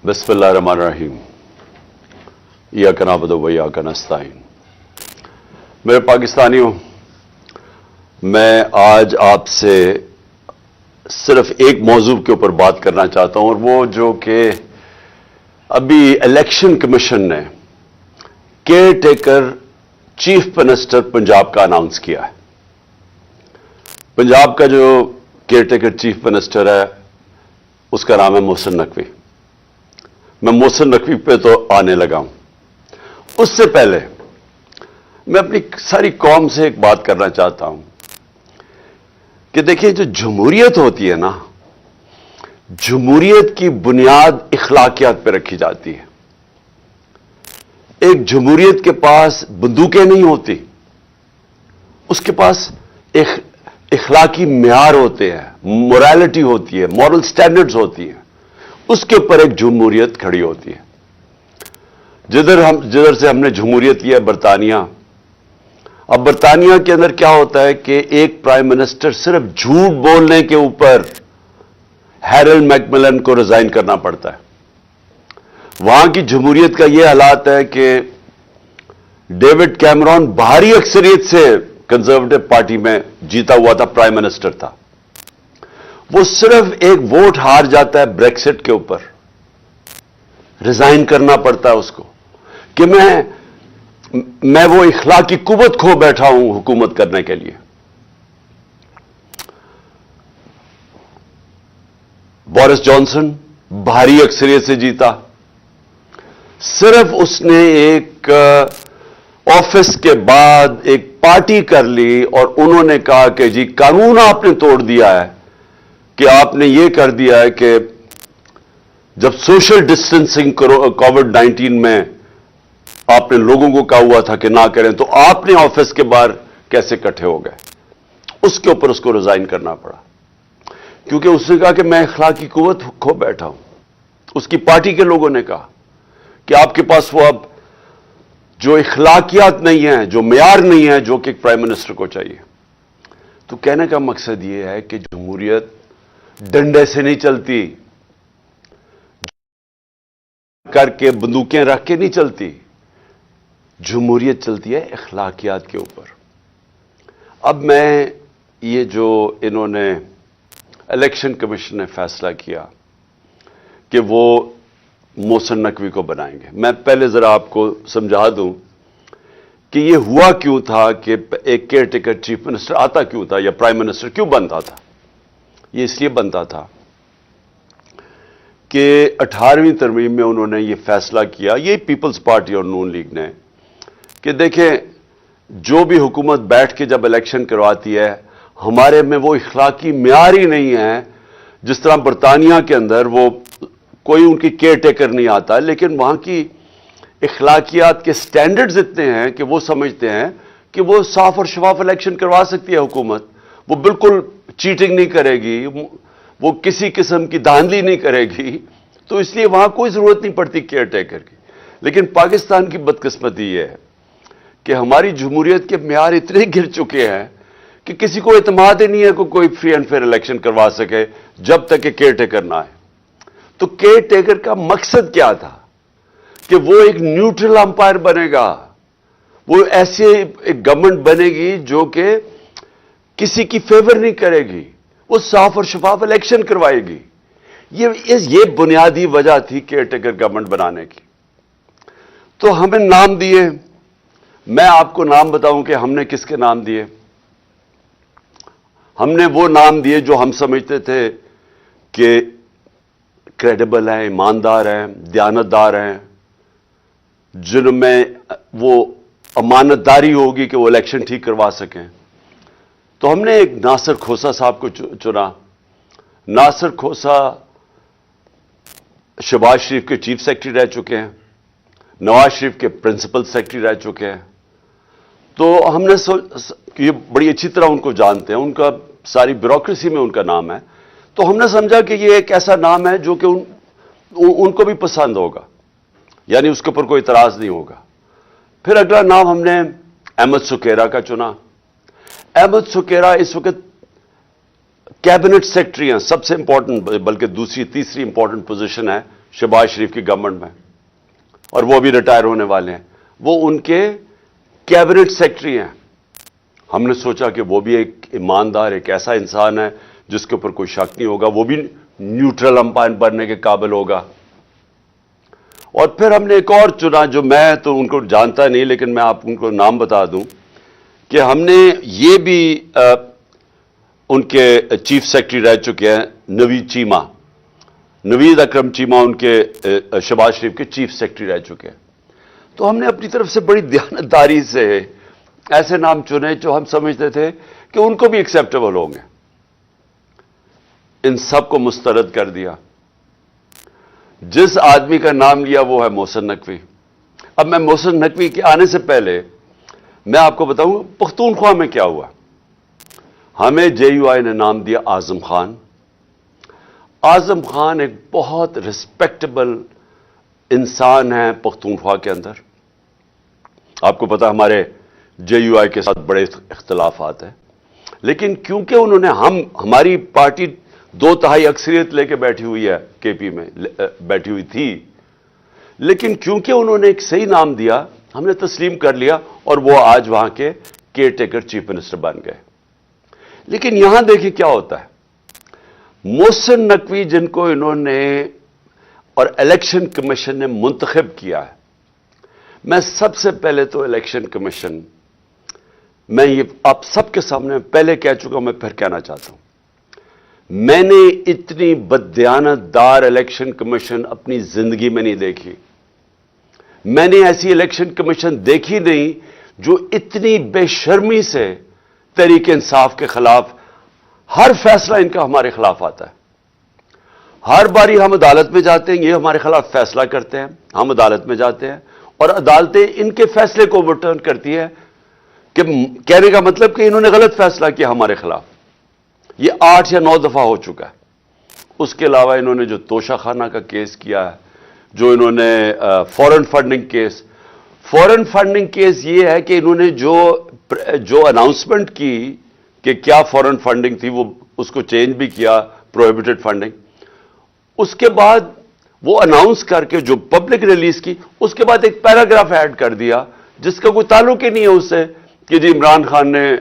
बिस्मिल्लाहिर्रहमानिर्रहीम। इय्याका नअबुदु व इय्याका नस्तईन। मेरे पाकिस्तानियों, मैं आज आपसे सिर्फ एक मौजू के ऊपर बात करना चाहता हूं, और वो जो कि अभी इलेक्शन कमीशन ने care taker chief minister Punjab का अनाउंस किया है। पंजाब का जो केयर टेकर चीफ मिनिस्टर है उसका नाम है मोहसिन नकवी। मैं मोहसिन नकवी पे तो आने लगा हूं। उससे पहले मैं अपनी सारी कौम से एक बात करना चाहता हूं कि देखिए, जो जमहूरियत होती है ना, जमहूरियत की बुनियाद इखलाकियात पे रखी जाती है। एक जमहूरियत के पास बंदूकें नहीं होती, उसके पास एक इखलाकी म्यार होते हैं, मोरालिटी होती है, मॉरल स्टैंडर्ड्स होती हैं। उसके ऊपर एक जमहूरियत खड़ी होती है। जिधर से हमने जमहूरियत लिया बरतानिया। अब बरतानिया के अंदर क्या होता है कि एक प्राइम मिनिस्टर सिर्फ झूठ बोलने के ऊपर हैरोल्ड मैकमिलन को रिजाइन करना पड़ता है। वहां की जमहूरियत का यह हालात है कि डेविड कैमरॉन भारी अक्सरियत से कंजर्वेटिव पार्टी में जीता हुआ था, प्राइम मिनिस्टर था। वो सिर्फ एक वोट हार जाता है ब्रेक्सिट के ऊपर, रिजाइन करना पड़ता है उसको कि मैं वो इखलाकी कुव्वत खो बैठा हूं हुकूमत करने के लिए। बोरिस जॉनसन भारी अक्सरियत से जीता। सिर्फ उसने एक ऑफिस के बाद एक पार्टी कर ली और उन्होंने कहा कि जी कानून आपने तोड़ दिया है, कि आपने ये कर दिया है कि जब सोशल डिस्टेंसिंग कोविड-19 में आपने लोगों को कहा हुआ था कि ना करें, तो आपने ऑफिस के बाहर कैसे इकट्ठे हो गए। उसके ऊपर उसको रिजाइन करना पड़ा, क्योंकि उसने कहा कि मैं इखलाकी कुव्वत खो बैठा हूं। उसकी पार्टी के लोगों ने कहा कि आपके पास वो अब जो इखलाकियात नहीं है, जो मेयार नहीं है, जो कि एक प्राइम मिनिस्टर को चाहिए। तो कहने का मकसद यह है कि जमहूरियत डंडे से नहीं चलती, करके बंदूकें रख के नहीं चलती। जमहूरियत चलती है इखलाकियात के ऊपर। अब मैं ये जो इन्होंने इलेक्शन कमीशन ने फैसला किया कि वो मोहसिन नकवी को बनाएंगे, मैं पहले जरा आपको समझा दूं कि ये हुआ क्यों था कि एक केयर टेकर चीफ मिनिस्टर आता क्यों था, या प्राइम मिनिस्टर क्यों बनता था। ये इसलिए बनता था कि 18वीं तरमीम में उन्होंने ये फैसला किया, ये पीपल्स पार्टी और नून लीग ने, कि देखें, जो भी हुकूमत बैठ के जब इलेक्शन करवाती है, हमारे में वो इखलाकी म्यार ही नहीं है। जिस तरह बरतानिया के अंदर वो कोई उनकी केयर टेकर नहीं आता, लेकिन वहां की इखलाकियात के स्टैंडर्ड्स इतने हैं कि वो समझते हैं कि वो साफ और शफाफ इलेक्शन करवा सकती है हुकूमत। वो बिल्कुल चीटिंग नहीं करेगी, वो किसी किस्म की धांधली नहीं करेगी, तो इसलिए वहां कोई जरूरत नहीं पड़ती केयर टेकर की। लेकिन पाकिस्तान की बदकिस्मती यह है कि हमारी जमहूरियत के म्यार इतने गिर चुके हैं कि किसी को इत्मीनान ही नहीं है कि कोई फ्री एंड फेयर इलेक्शन करवा सके जब तक कि केयर टेकर ना आए। तो केयर टेकर का मकसद क्या था कि वो एक न्यूट्रल अंपायर बनेगा, वो ऐसे एक गवर्नमेंट बनेगी जो कि किसी की फेवर नहीं करेगी, वो साफ और शफाफ इलेक्शन करवाएगी। ये बुनियादी वजह थी केयर टेकर गवर्नमेंट बनाने की। तो हमें नाम दिए। मैं आपको नाम बताऊं कि हमने किसके नाम दिए। हमने वो नाम दिए जो हम समझते थे कि क्रेडिबल हैं, ईमानदार हैं, दयानतदार हैं, जिनमें वो अमानतदारी होगी कि वो इलेक्शन ठीक करवा सकें। तो हमने एक नासिर खोसा साहब को चुना। नासिर खोसा शहबाज शरीफ के चीफ सेक्रेटरी रह चुके हैं, नवाज शरीफ के प्रिंसिपल सेक्रेटरी रह चुके हैं। तो हमने ये बड़ी अच्छी तरह उनको जानते हैं, उनका सारी ब्यूरोक्रेसी में उनका नाम है। तो हमने समझा कि ये एक ऐसा नाम है जो कि उनको भी पसंद होगा, यानी उसके ऊपर कोई इतराज नहीं होगा। फिर अगला नाम हमने अहमद सुकेरा का चुना। अहमद सुकेरा इस वक्त कैबिनेट सेक्रेटरी हैं, सबसे इंपॉर्टेंट, बल्कि दूसरी तीसरी इंपॉर्टेंट पोजीशन है शहबाज शरीफ की गवर्नमेंट में, और वो भी रिटायर होने वाले हैं, वो उनके कैबिनेट सेक्रेटरी हैं। हमने सोचा कि वो भी एक ईमानदार, एक ऐसा इंसान है जिसके ऊपर कोई शक नहीं होगा, वो भी न्यूट्रल अंपायर बनने के काबिल होगा। और फिर हमने एक और चुना, जो मैं तो उनको जानता नहीं, लेकिन मैं आप उनको नाम बता दूं कि हमने ये भी उनके चीफ सेक्रेटरी रह चुके हैं, नवीद अकरम चीमा उनके शहबाज शरीफ के चीफ सेक्रेटरी रह चुके हैं। तो हमने अपनी तरफ से बड़ी दयानतदारी से ऐसे नाम चुने जो हम समझते थे कि उनको भी एक्सेप्टेबल होंगे। इन सब को मुस्तरद कर दिया। जिस आदमी का नाम लिया वो है मोहसिन नकवी। अब मैं मोहसिन नकवी के आने से पहले मैं आपको बताऊं पख्तूनख्वा में क्या हुआ। हमें जेयूआई ने नाम दिया आजम खान। आजम खान एक बहुत रिस्पेक्टेबल इंसान है पख्तूनख्वा के अंदर। आपको पता हमारे जेयूआई के साथ बड़े इख्तलाफात हैं, लेकिन क्योंकि उन्होंने हमारी पार्टी 2/3 अक्सरियत लेके बैठी हुई है, केपी में बैठी हुई थी, लेकिन क्योंकि उन्होंने एक सही नाम दिया हमने तस्लीम कर लिया और वो आज वहां के केयर टेकर चीफ मिनिस्टर बन गए। लेकिन यहां देखिए क्या होता है। मोहसिन नकवी जिनको इन्होंने और इलेक्शन कमीशन ने मुंतखब किया है, मैं सबसे पहले तो इलेक्शन कमीशन, मैं ये आप सबके सामने पहले कह चुका हूं, मैं फिर कहना चाहता हूं, मैंने इतनी बददियानतदार इलेक्शन कमीशन अपनी जिंदगी में नहीं देखी। मैंने ऐसी इलेक्शन कमीशन देखी नहीं जो इतनी बेशर्मी से तहरीक इंसाफ के खिलाफ, हर फैसला इनका हमारे खिलाफ आता है। हर बारी हम अदालत में जाते हैं, ये हमारे खिलाफ फैसला करते हैं, हम अदालत में जाते हैं और अदालतें इनके फैसले को ओवरटर्न करती है, कि कहने का मतलब कि इन्होंने गलत फैसला किया हमारे खिलाफ। ये 8 या 9 दफा हो चुका है। उसके अलावा इन्होंने जो तोशाखाना का केस किया है, जो इन्होंने फॉरेन फंडिंग केस ये है कि इन्होंने जो अनाउंसमेंट की कि क्या फॉरेन फंडिंग थी, वो उसको चेंज भी किया, प्रोहिबिटेड फंडिंग। उसके बाद वो अनाउंस करके जो पब्लिक रिलीज की, उसके बाद एक पैराग्राफ ऐड कर दिया जिसका कोई ताल्लुक ही नहीं है उससे कि जी इमरान खान ने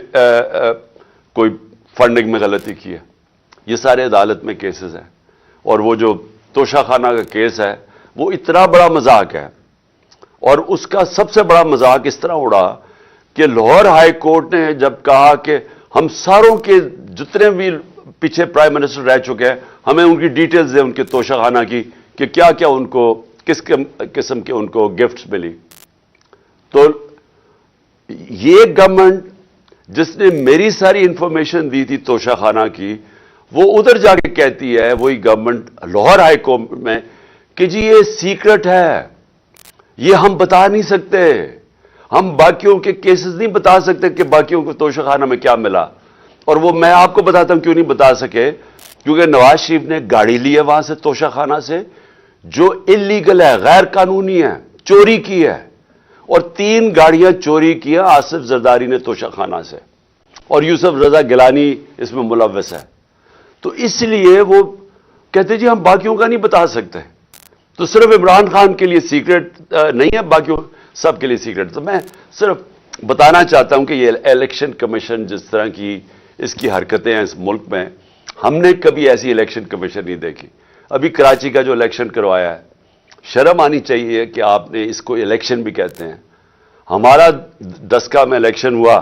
कोई फंडिंग में गलती की है। ये सारे अदालत में केसेस हैं। और वो जो तोशाखाना का केस है वो इतना बड़ा मजाक है, और उसका सबसे बड़ा मजाक इस तरह उड़ा कि लाहौर हाई कोर्ट ने जब कहा कि हम सारों के जितने भी पीछे प्राइम मिनिस्टर रह चुके हैं, हमें उनकी डिटेल्स दें उनके तोशाखाना की, कि क्या क्या उनको किस किस्म के उनको गिफ्ट्स मिली। तो ये गवर्नमेंट जिसने मेरी सारी इंफॉर्मेशन दी थी तोशाखाना की, वो उधर जाके कहती है, वही गवर्नमेंट लाहौर हाई कोर्ट में, कि जी ये सीक्रेट है, ये हम बता नहीं सकते, हम बाकियों के केसेस नहीं बता सकते कि बाकियों को तोशाखाना में क्या मिला। और वो मैं आपको बताता हूं क्यों नहीं बता सके, क्योंकि नवाज शरीफ ने गाड़ी ली है वहां से तोशाखाना से, जो इलीगल है, गैर कानूनी है, चोरी की है, और 3 गाड़ियां चोरी की है आसिफ जरदारी ने तोशाखाना से, और यूसुफ रजा गिलानी इसमें मुलव्वस है। तो इसलिए वो कहते जी हम बाकियों का नहीं बता सकते। तो सिर्फ इमरान खान के लिए सीक्रेट नहीं है, बाकियों सब के लिए सीक्रेट। तो मैं सिर्फ बताना चाहता हूं कि ये इलेक्शन कमीशन जिस तरह की इसकी हरकतें हैं इस मुल्क में, हमने कभी ऐसी इलेक्शन कमीशन नहीं देखी। अभी कराची का जो इलेक्शन करवाया है, शर्म आनी चाहिए कि आपने इसको इलेक्शन भी कहते हैं। हमारा दसका में इलेक्शन हुआ,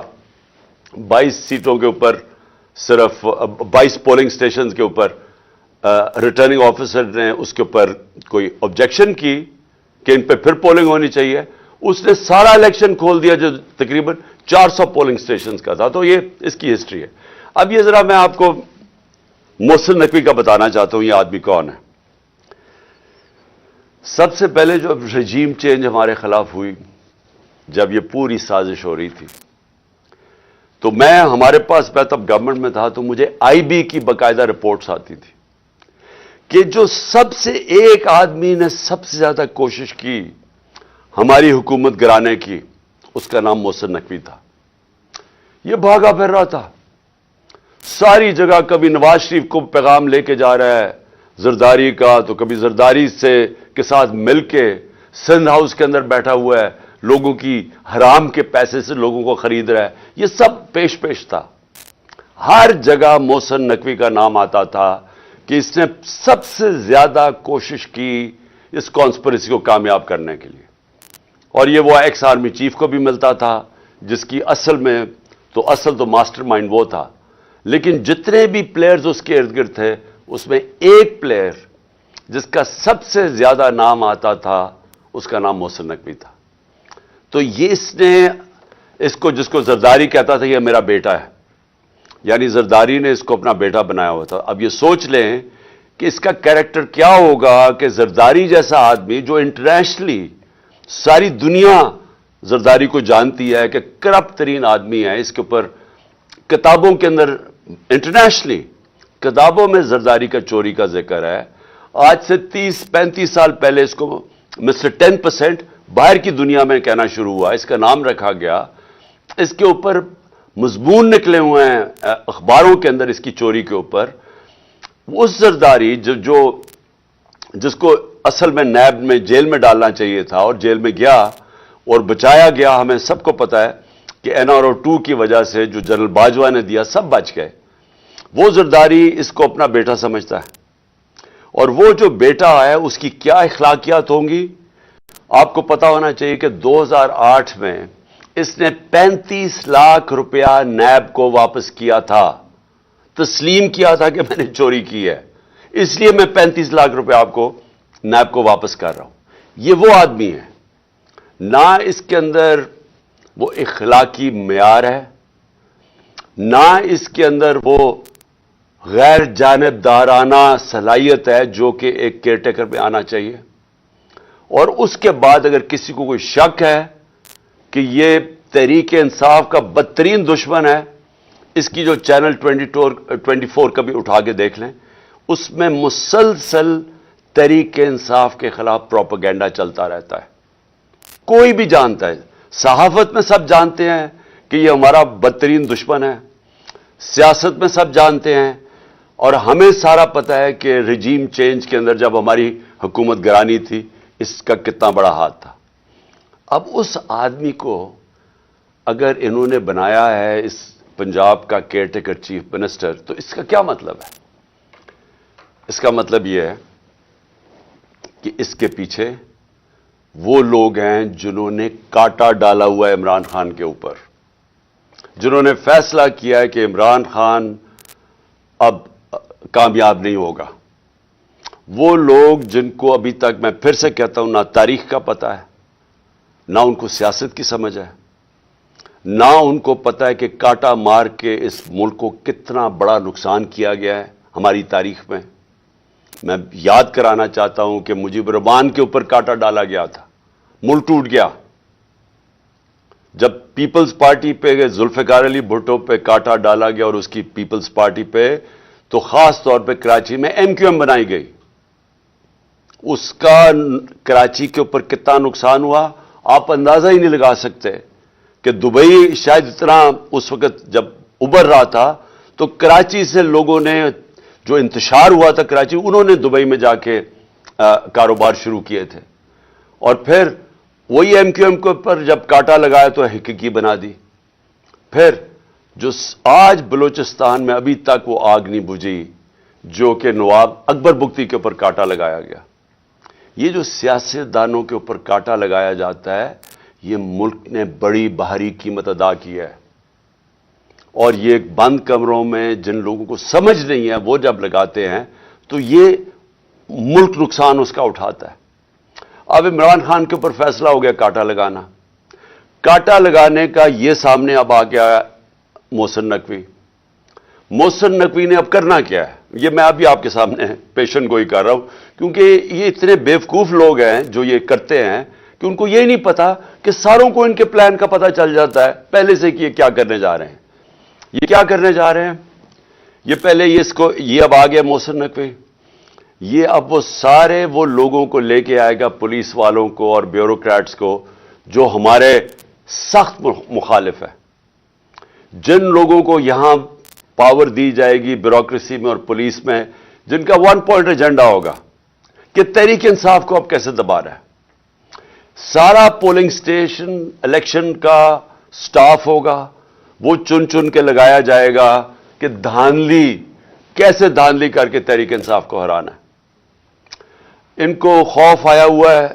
22 सीटों के ऊपर, सिर्फ 22 पोलिंग स्टेशन के ऊपर रिटर्निंग ऑफिसर ने उसके ऊपर कोई ऑब्जेक्शन की कि इन पे फिर पोलिंग होनी चाहिए। उसने सारा इलेक्शन खोल दिया जो तकरीबन 400 पोलिंग स्टेशन का था। तो ये इसकी हिस्ट्री है। अब ये जरा मैं आपको मोहसिन नकवी का बताना चाहता हूं, ये आदमी कौन है। सबसे पहले जो रजीम चेंज हमारे खिलाफ हुई, जब ये पूरी साजिश हो रही थी, तो हमारे पास मैं तब गवर्नमेंट में था, तो मुझे आईबी की बाकायदा रिपोर्ट्स आती थी कि जो सबसे एक आदमी ने सबसे ज्यादा कोशिश की हमारी हुकूमत गिराने की, उसका नाम मोहसिन नकवी था। ये भागा फिर रहा था, ساری جگہ کبھی نواز شریف کو پیغام لے کے جا رہا ہے زرداری کا، تو کبھی زرداری کے ساتھ مل کے سندھ ہاؤس کے اندر بیٹھا ہوا ہے، لوگوں کی حرام کے پیسے سے لوگوں کو خرید رہا ہے. یہ سب پیش تھا. ہر جگہ محسن نقوی کا نام آتا تھا کہ اس نے سب سے زیادہ کوشش کی اس کانسپریسی کو کامیاب کرنے کے لیے. اور یہ وہ ایکس آرمی چیف کو بھی ملتا تھا جس کی اصل تو ماسٹر مائنڈ وہ تھا. لیکن جتنے بھی پلیئرز اس کے ارد گرد تھے اس میں ایک پلیئر جس کا سب سے زیادہ نام آتا تھا اس کا نام محسن نقوی تھا. تو یہ اس کو جس کو زرداری کہتا تھا یہ میرا بیٹا ہے، یعنی زرداری نے اس کو اپنا بیٹا بنایا ہوا تھا. اب یہ سوچ لیں کہ اس کا کیریکٹر کیا ہوگا کہ زرداری جیسا آدمی جو انٹرنیشنلی ساری دنیا زرداری کو جانتی ہے کہ کرپٹ ترین آدمی ہے، اس کے اوپر کتابوں کے اندر انٹرنیشنلی کتابوں میں زرداری کا چوری کا ذکر ہے. آج سے 30-35 سال پہلے اس کو مسٹر 10% باہر کی دنیا میں کہنا شروع ہوا، اس کا نام رکھا گیا. اس کے اوپر مضمون نکلے ہوئے ہیں اخباروں کے اندر اس کی چوری کے اوپر. اس زرداری جس کو اصل میں نیب میں جیل میں ڈالنا چاہیے تھا اور جیل میں گیا اور بچایا گیا، ہمیں سب کو پتا ہے کہ NRO2 کی وجہ سے جو جنرل باجوہ نے دیا سب بچ گئے. وہ زرداری اس کو اپنا بیٹا سمجھتا ہے، اور وہ جو بیٹا ہے اس کی کیا اخلاقیات ہوں گی آپ کو پتا ہونا چاہیے کہ 2008 میں اس نے 35 لاکھ روپیہ نیب کو واپس کیا تھا، تسلیم کیا تھا کہ میں نے چوری کی ہے، اس لیے میں 35 لاکھ روپے آپ کو نیب کو واپس کر رہا ہوں. یہ وہ آدمی ہے، نہ اس کے اندر وہ اخلاقی معیار ہے، نہ اس کے اندر وہ غیر جانبدارانہ صلاحیت ہے جو کہ ایک کیئر ٹیکر میں آنا چاہیے. اور اس کے بعد اگر کسی کو کوئی شک ہے کہ یہ تحریک انصاف کا بدترین دشمن ہے، اس کی جو چینل 24 کا بھی اٹھا کے دیکھ لیں، اس میں مسلسل تحریک انصاف کے خلاف پروپیگنڈا چلتا رہتا ہے. کوئی بھی جانتا ہے، صحافت میں سب جانتے ہیں کہ یہ ہمارا بدترین دشمن ہے، سیاست میں سب جانتے ہیں، اور ہمیں سارا پتہ ہے کہ رجیم چینج کے اندر جب ہماری حکومت گرانی تھی اس کا کتنا بڑا ہاتھ تھا. اب اس آدمی کو اگر انہوں نے بنایا ہے اس پنجاب کا کیئر ٹیکر چیف منسٹر، تو اس کا کیا مطلب ہے؟ اس کا مطلب یہ ہے کہ اس کے پیچھے وہ لوگ ہیں جنہوں نے کاٹا ڈالا ہوا ہے عمران خان کے اوپر، جنہوں نے فیصلہ کیا ہے کہ عمران خان اب کامیاب نہیں ہوگا. وہ لوگ جن کو ابھی تک میں پھر سے کہتا ہوں نہ تاریخ کا پتہ ہے، نہ ان کو سیاست کی سمجھ ہے، نہ ان کو پتہ ہے کہ کاٹا مار کے اس ملک کو کتنا بڑا نقصان کیا گیا ہے ہماری تاریخ میں. میں یاد کرانا چاہتا ہوں کہ مجیب الرحمان کے اوپر کاٹا ڈالا گیا تھا، ملک ٹوٹ گیا. جب پیپلز پارٹی پہ ذوالفقار علی بھٹو پہ کاٹا ڈالا گیا اور اس کی پیپلز پارٹی پہ، تو خاص طور پہ کراچی میں MQM بنائی گئی، اس کا کراچی کے اوپر کتنا نقصان ہوا آپ اندازہ ہی نہیں لگا سکتے. کہ دبئی شاید اتنا اس وقت جب ابھر رہا تھا تو کراچی سے لوگوں نے جو انتشار ہوا تھا کراچی، انہوں نے دبئی میں جا کے کاروبار شروع کیے تھے، اور پھر وہی MQM کے اوپر جب کاٹا لگایا تو حقیقی بنا دی. پھر جو آج بلوچستان میں ابھی تک وہ آگ نہیں بجھی جو کہ نواب اکبر بگٹی کے اوپر کاٹا لگایا گیا. یہ جو سیاستدانوں کے اوپر کاٹا لگایا جاتا ہے، یہ ملک نے بڑی بھاری قیمت ادا کی ہے. اور یہ بند کمروں میں جن لوگوں کو سمجھ نہیں ہے وہ جب لگاتے ہیں تو یہ ملک نقصان اس کا اٹھاتا ہے. اب عمران خان کے اوپر فیصلہ ہو گیا کاٹا لگانا. کاٹا لگانے کا یہ سامنے اب آ گیا محسن نقوی. محسن نقوی نے اب کرنا کیا ہے، یہ میں ابھی آپ کے سامنے پیشن گوئی کر رہا ہوں، کیونکہ یہ اتنے بیوقوف لوگ ہیں جو یہ کرتے ہیں کہ ان کو یہ نہیں پتا کہ ساروں کو ان کے پلان کا پتہ چل جاتا ہے پہلے سے کہ یہ کیا کرنے جا رہے ہیں. یہ کیا کرنے جا رہے ہیں، یہ پہلے یہ اب آ گیا محسن نقوی. یہ اب وہ سارے وہ لوگوں کو لے کے آئے گا، پولیس والوں کو اور بیوروکریٹس کو جو ہمارے سخت مخالف ہے، جن لوگوں کو یہاں पावर दी जाएगी ब्यूरोक्रेसी में और पुलिस में, जिनका वन पॉइंट एजेंडा होगा कि तहरीक इंसाफ को अब कैसे दबा रहा है। सारा पोलिंग स्टेशन इलेक्शन का स्टाफ होगा, वो चुन चुन के लगाया जाएगा कि धांधली, कैसे धांधली करके तहरीक इंसाफ को हराना है। इनको खौफ आया हुआ है,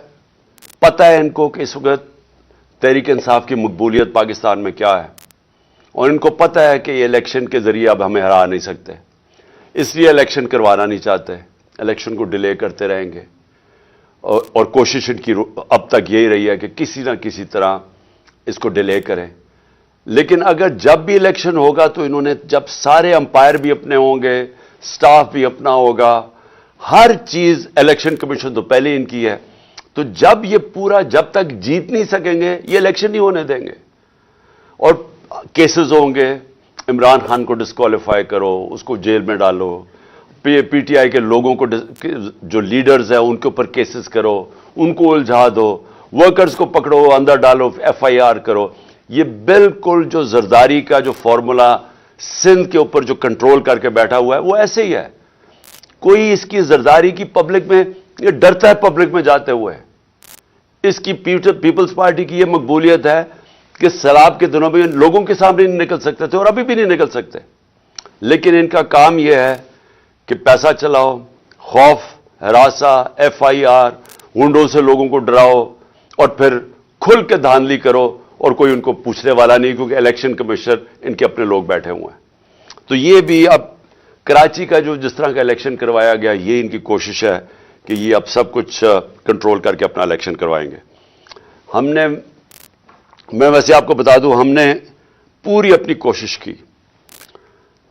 पता है इनको कि इस वक्त तहरीक इंसाफ की मकबूलियत पाकिस्तान में क्या है, और इनको पता है कि ये इलेक्शन के जरिए अब हमें हरा नहीं सकते, इसलिए इलेक्शन करवाना नहीं चाहते, इलेक्शन को डिले करते रहेंगे। और कोशिश इनकी अब तक यही रही है कि किसी ना किसी तरह इसको डिले करें। लेकिन अगर जब भी इलेक्शन होगा तो इन्होंने, जब सारे अंपायर भी अपने होंगे, स्टाफ भी अपना होगा, हर चीज इलेक्शन कमीशन तो पहले इनकी है, तो जब ये पूरा, जब तक जीत नहीं सकेंगे ये इलेक्शन नहीं होने देंगे। और केसेस होंगे, इमरान खान को डिस्क्वालीफाई करो, उसको जेल में डालो, पीटीआई के लोगों को, जो लीडर्स हैं उनके ऊपर केसेस करो, उनको उलझा दो, वर्कर्स को पकड़ो, अंदर डालो, एफआईआर करो। ये बिल्कुल जो जरदारी का जो फॉर्मूला सिंध के ऊपर जो कंट्रोल करके बैठा हुआ है वो ऐसे ही है। कोई इसकी जरदारी की पब्लिक में, ये डरता है पब्लिक में जाते हुए। इसकी पीपल्स पार्टी की ये मकबूलियत है कि सैलाब के दिनों में लोगों के सामने नहीं निकल सकते थे और अभी भी नहीं निकल सकते, लेकिन इनका काम यह है कि पैसा चलाओ, खौफ, हरासा, एफआईआर, गुंडों से लोगों को डराओ और फिर खुल के धांधली करो, और कोई उनको पूछने वाला नहीं, क्योंकि इलेक्शन कमिश्नर इनके अपने लोग बैठे हुए हैं। तो ये भी अब कराची का जो जिस तरह का इलेक्शन करवाया गया, ये इनकी कोशिश है कि ये अब सब कुछ कंट्रोल करके अपना इलेक्शन करवाएंगे। मैं वैसे आपको बता दूं, हमने पूरी अपनी कोशिश की।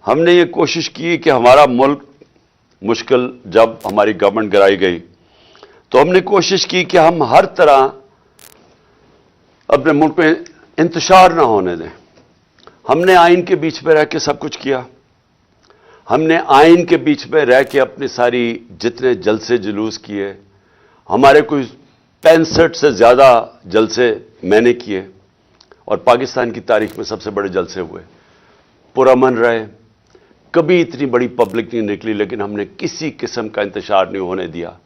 हमने ये कोशिश की कि हमारा मुल्क मुश्किल, जब हमारी गवर्नमेंट गिराई गई तो हमने कोशिश की कि हम हर तरह अपने मुल्क में इंतशार ना होने दें। हमने आइन के बीच में रह के सब कुछ किया। हमने आइन के बीच में रह के अपनी सारी जितने जलसे जुलूस किए, हमारे कोई 65 से ज़्यादा जलसे मैंने किए, और पाकिस्तान की तारीख में सबसे बड़े जलसे हुए, पुरअमन रहे, कभी इतनी बड़ी पब्लिक नहीं निकली, लेकिन हमने किसी किस्म का इंतशार नहीं होने दिया।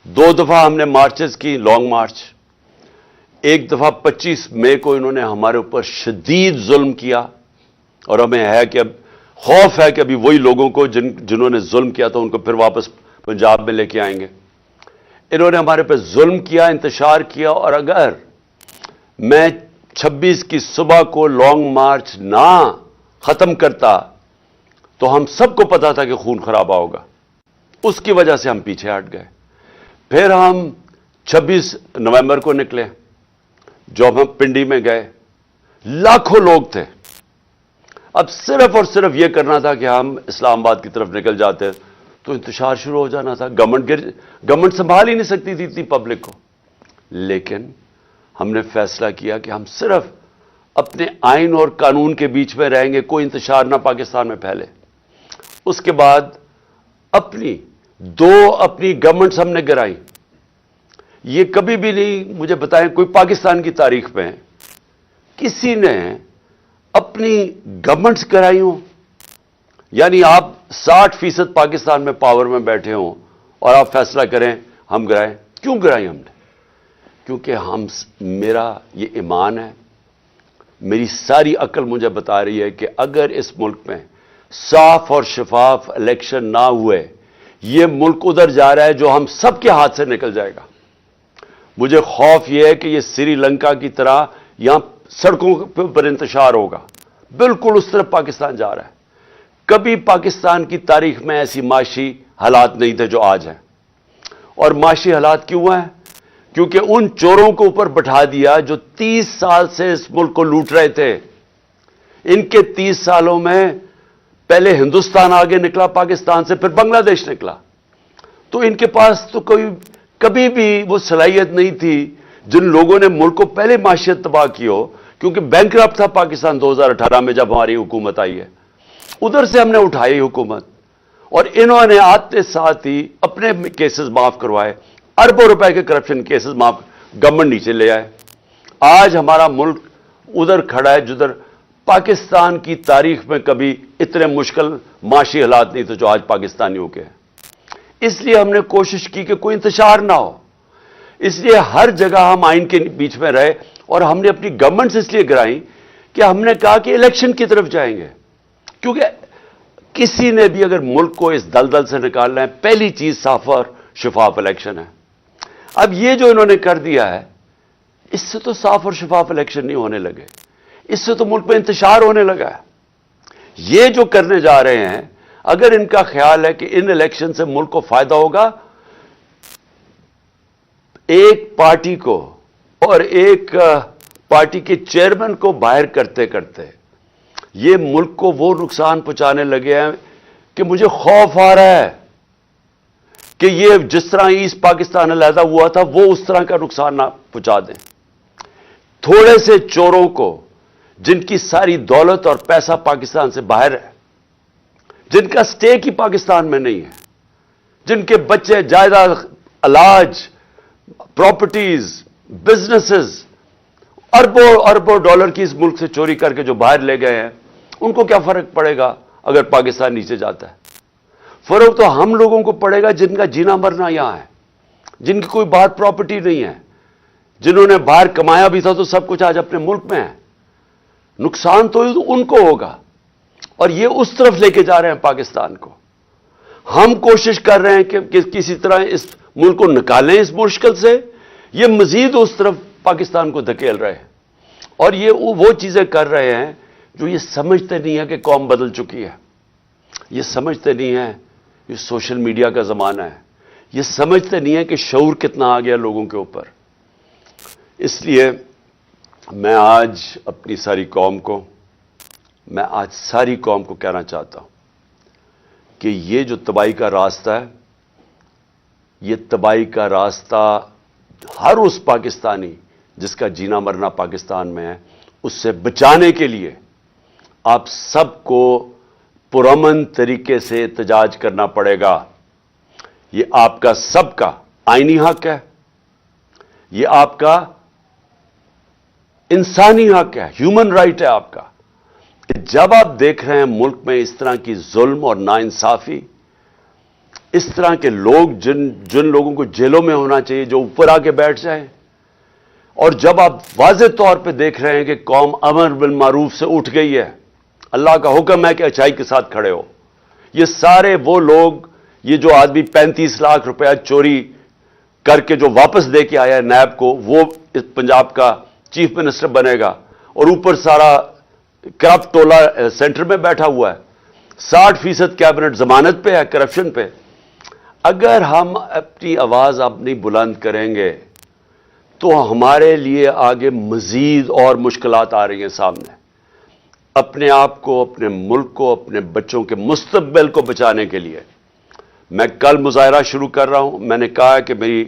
2 दफ़ा हमने मार्चेस की, लॉन्ग मार्च। एक दफ़ा 25 मई को इन्होंने हमारे ऊपर शदीद जुल्म किया, और हमें है कि अब खौफ है कि अभी वही लोगों को जिन्होंने जुल्म किया था उनको फिर वापस पंजाब में लेके आएंगे। इन्होंने हमारे पर जुल्म किया, इंतशार किया, और अगर मैं 26 की सुबह को लॉन्ग मार्च ना खत्म करता तो हम सबको पता था कि खून खराबा होगा। उसकी वजह से हम पीछे हट गए। फिर हम 26 नवंबर को निकले, जब हम पिंडी में गए, लाखों लोग थे। अब सिर्फ और सिर्फ यह करना था कि हम इस्लामाबाद की तरफ निकल जाते तो इंतशार शुरू हो जाना था। गवर्नमेंट संभाल ही नहीं सकती थी इतनी पब्लिक को। लेकिन हमने फैसला किया कि हम सिर्फ अपने आइन और कानून के बीच में रहेंगे, कोई इंतशार ना पाकिस्तान में फैले। उसके बाद अपनी गवर्नमेंट्स हमने गिराई। ये कभी भी नहीं, मुझे बताएं, कोई पाकिस्तान की तारीख में किसी ने अपनी गवर्नमेंट्स गिराई हो। यानी आप 60% पाकिस्तान में पावर में बैठे हों और आप फैसला करें हम गिराएं। क्यों गिराई हमने? क्योंकि मेरा ये ईमान है, मेरी सारी अकल मुझे बता रही है कि अगर इस मुल्क में साफ और शफाफ इलेक्शन ना हुए, ये मुल्क उधर जा रहा है जो हम सबके हाथ से निकल जाएगा। मुझे खौफ यह है कि ये श्रीलंका की तरह यहां सड़कों पर इंतशार होगा। बिल्कुल उस तरफ पाकिस्तान जा रहा है। कभी पाकिस्तान की तारीख में ऐसी माशी हालात नहीं थे जो आज हैं। और माशी हालात क्यों हैं? क्योंकि उन चोरों को ऊपर बैठा दिया जो 30 साल से इस मुल्क को लूट रहे थे। इनके 30 सालों में पहले हिंदुस्तान आगे निकला पाकिस्तान से, फिर बांग्लादेश निकला। तो इनके पास तो कभी भी वो सलाहियत नहीं थी जिन लोगों ने मुल्क को पहले माशियत तबाह की हो, क्योंकि बैंकरप्ट था पाकिस्तान 2018 में जब हमारी हुकूमत आई है। उधर से हमने उठाई हुकूमत, और इन्होंने आते साथ ही अपने केसेस माफ करवाए, अरबों रुपए के करप्शन केसेस माफ, गवर्नमेंट नीचे ले आए। आज हमारा मुल्क उधर खड़ा है जिधर پاکستان کی تاریخ میں کبھی اتنے مشکل معاشی حالات نہیں تھے جو آج پاکستانیوں کے ہیں. اس لیے ہم نے کوشش کی کہ کوئی انتشار نہ ہو. اس لیے ہر جگہ ہم آئین کے بیچ میں رہے, اور ہم نے اپنی گورنمنٹس اس لیے گرائیں کہ ہم نے کہا کہ الیکشن کی طرف جائیں گے. کیونکہ کسی نے بھی اگر ملک کو اس دلدل سے نکالنا ہے, پہلی چیز صاف اور شفاف الیکشن ہے. اب یہ جو انہوں نے کر دیا ہے, اس سے تو صاف اور شفاف الیکشن نہیں ہونے لگے, اس سے تو ملک میں انتشار ہونے لگا ہے. یہ جو کرنے جا رہے ہیں, اگر ان کا خیال ہے کہ ان الیکشن سے ملک کو فائدہ ہوگا, ایک پارٹی کو اور ایک پارٹی کے چیئرمین کو باہر کرتے کرتے یہ ملک کو وہ نقصان پہنچانے لگے ہیں کہ مجھے خوف آ رہا ہے کہ یہ جس طرح ایسٹ پاکستان علیحدہ ہوا تھا وہ اس طرح کا نقصان نہ پہنچا دیں. تھوڑے سے چوروں کو جن کی ساری دولت اور پیسہ پاکستان سے باہر ہے, جن کا سٹیک ہی پاکستان میں نہیں ہے, جن کے بچے جائیداد, علاج, پراپرٹیز, بزنسز اربوں اربوں ڈالر کی اس ملک سے چوری کر کے جو باہر لے گئے ہیں, ان کو کیا فرق پڑے گا اگر پاکستان نیچے جاتا ہے؟ فرق تو ہم لوگوں کو پڑے گا جن کا جینا مرنا یہاں ہے, جن کی کوئی باہر پراپرٹی نہیں ہے, جنہوں نے باہر کمایا بھی تھا تو سب کچھ آج اپنے ملک میں ہے. نقصان تو ان کو ہوگا, اور یہ اس طرف لے کے جا رہے ہیں پاکستان کو. ہم کوشش کر رہے ہیں کہ کسی طرح اس ملک کو نکالیں اس مشکل سے, یہ مزید اس طرف پاکستان کو دھکیل رہے ہیں. اور یہ وہ چیزیں کر رہے ہیں جو یہ سمجھتے نہیں ہے کہ قوم بدل چکی ہے, یہ سمجھتے نہیں ہیں یہ سوشل میڈیا کا زمانہ ہے, یہ سمجھتے نہیں ہے کہ شعور کتنا آ گیا لوگوں کے اوپر. اس لیے میں آج اپنی ساری قوم کو کہنا چاہتا ہوں کہ یہ جو تباہی کا راستہ ہے, یہ تباہی کا راستہ ہر اس پاکستانی جس کا جینا مرنا پاکستان میں ہے, اس سے بچانے کے لیے آپ سب کو پرامن طریقے سے احتجاج کرنا پڑے گا. یہ آپ کا سب کا آئینی حق ہے, یہ آپ کا انسانی حق ہے, ہیومن رائٹ ہے آپ کا. جب آپ دیکھ رہے ہیں ملک میں اس طرح کی ظلم اور ناانصافی, اس طرح کے لوگ جن لوگوں کو جیلوں میں ہونا چاہیے جو اوپر آ کے بیٹھ جائیں, اور جب آپ واضح طور پہ دیکھ رہے ہیں کہ قوم امر بالمعروف سے اٹھ گئی ہے, اللہ کا حکم ہے کہ اچھائی کے ساتھ کھڑے ہو. یہ سارے وہ لوگ, یہ جو آدمی 35 لاکھ روپیہ چوری کر کے جو واپس دے کے آیا ہے نیب کو, وہ پنجاب کا چیف منسٹر بنے گا, اور اوپر سارا کرپٹ ٹولہ سینٹر میں بیٹھا ہوا ہے, 60% کیبنٹ ضمانت پہ ہے کرپشن پہ. اگر ہم اپنی آواز اب نہیں بلند کریں گے تو ہمارے لیے آگے مزید اور مشکلات آ رہی ہیں سامنے. اپنے آپ کو, اپنے ملک کو, اپنے بچوں کے مستقبل کو بچانے کے لیے میں کل مظاہرہ شروع کر رہا ہوں. میں نے کہا کہ میری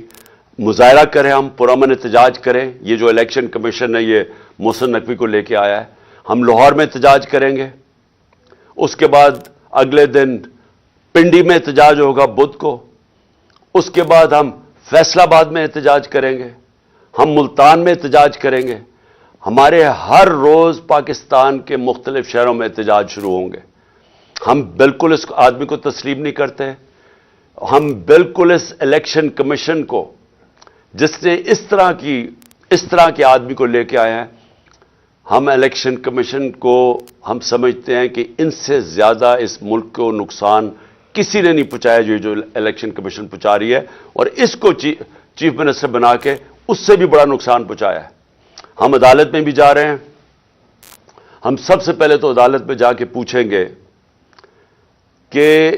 مظاہرہ کریں, ہم پرامن احتجاج کریں. یہ جو الیکشن کمیشن ہے یہ محسن نقوی کو لے کے آیا ہے, ہم لاہور میں احتجاج کریں گے. اس کے بعد اگلے دن پنڈی میں احتجاج ہوگا بدھ کو. اس کے بعد ہم فیصل آباد میں احتجاج کریں گے, ہم ملتان میں احتجاج کریں گے. ہمارے ہر روز پاکستان کے مختلف شہروں میں احتجاج شروع ہوں گے. ہم بالکل اس آدمی کو تسلیم نہیں کرتے. ہم بالکل اس الیکشن کمیشن کو, جس نے اس طرح کے آدمی کو لے کے آئے ہیں, ہم الیکشن کمیشن کو ہم سمجھتے ہیں کہ ان سے زیادہ اس ملک کو نقصان کسی نے نہیں پہنچایا جو الیکشن کمیشن پہنچا رہی ہے, اور اس کو چیف منسٹر بنا کے اس سے بھی بڑا نقصان پہنچایا ہے. ہم عدالت میں بھی جا رہے ہیں. ہم سب سے پہلے تو عدالت میں جا کے پوچھیں گے کہ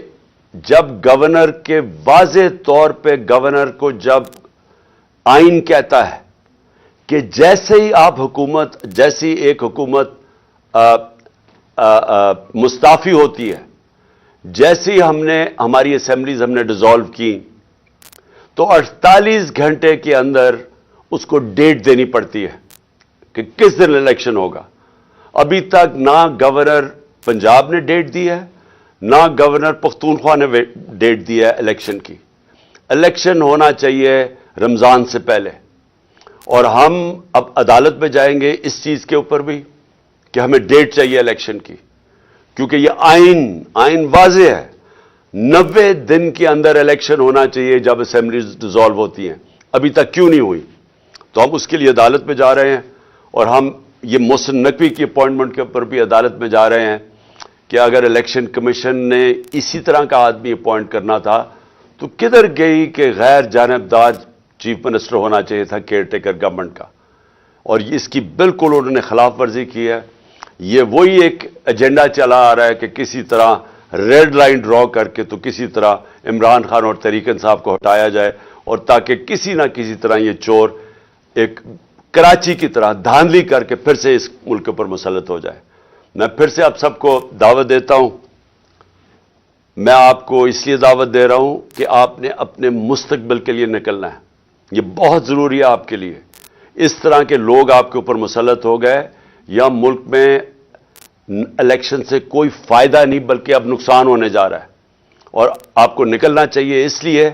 جب گورنر کے واضح طور پہ گورنر کو جب آئین کہتا ہے کہ جیسے ہی آپ حکومت, جیسی ایک حکومت مستعفی ہوتی ہے, جیسے ہی ہماری اسمبلیز ہم نے ڈیزالو کی, تو 48 گھنٹے کے اندر اس کو ڈیٹ دینی پڑتی ہے کہ کس دن الیکشن ہوگا. ابھی تک نہ گورنر پنجاب نے ڈیٹ دی ہے, نہ گورنر پختونخوا نے ڈیٹ دی ہے الیکشن کی. الیکشن ہونا چاہیے رمضان سے پہلے, اور ہم اب عدالت میں جائیں گے اس چیز کے اوپر بھی کہ ہمیں ڈیٹ چاہیے الیکشن کی، کیونکہ یہ آئین واضح ہے، 90 دن کے اندر الیکشن ہونا چاہیے جب اسمبلیز ڈیزالو ہوتی ہیں، ابھی تک کیوں نہیں ہوئی؟ تو ہم اس کے لیے عدالت میں جا رہے ہیں، اور ہم یہ محسن نقوی کی اپوائنٹمنٹ کے اوپر بھی عدالت میں جا رہے ہیں کہ اگر الیکشن کمیشن نے اسی طرح کا آدمی اپوائنٹ کرنا تھا تو کدھر گئی کہ غیر جانبدار چیف منسٹر ہونا چاہیے تھا کیئر ٹیکر گورنمنٹ کا، اور اس کی بالکل انہوں نے خلاف ورزی کی ہے۔ یہ وہی ایک ایجنڈا چلا آ رہا ہے کہ کسی طرح ریڈ لائن ڈرا کر کے تو کسی طرح عمران خان اور طریق انصاف کو ہٹایا جائے، اور تاکہ کسی نہ کسی طرح یہ چور ایک کراچی کی طرح دھاندلی کر کے پھر سے اس ملک پر مسلط ہو جائے۔ میں پھر سے آپ سب کو دعوت دیتا ہوں، میں آپ کو اس لیے دعوت دے رہا ہوں کہ آپ نے اپنے مستقبل کے لیے نکلنا ہے، یہ بہت ضروری ہے آپ کے لیے۔ اس طرح کے لوگ آپ کے اوپر مسلط ہو گئے، یا ملک میں الیکشن سے کوئی فائدہ نہیں بلکہ اب نقصان ہونے جا رہا ہے، اور آپ کو نکلنا چاہیے اس لیے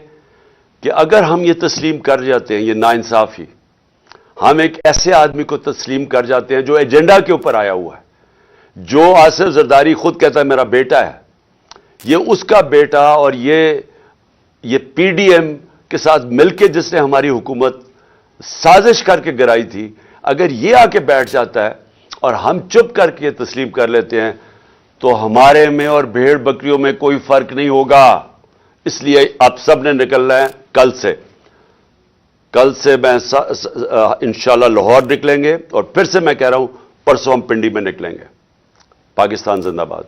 کہ اگر ہم یہ تسلیم کر جاتے ہیں، یہ ناانصافی، ہم ایک ایسے آدمی کو تسلیم کر جاتے ہیں جو ایجنڈا کے اوپر آیا ہوا ہے، جو آصف زرداری خود کہتا ہے میرا بیٹا ہے، یہ اس کا بیٹا، اور یہ پی ڈی ایم کے ساتھ مل کے جس نے ہماری حکومت سازش کر کے گرائی تھی، اگر یہ آ کے بیٹھ جاتا ہے اور ہم چپ کر کے تسلیم کر لیتے ہیں تو ہمارے میں اور بھیڑ بکریوں میں کوئی فرق نہیں ہوگا۔ اس لیے آپ سب نے نکلنا ہے کل سے میں انشاءاللہ لاہور نکلیں گے، اور پھر سے میں کہہ رہا ہوں پرسوں ہم پنڈی میں نکلیں گے۔ پاکستان زندہ باد۔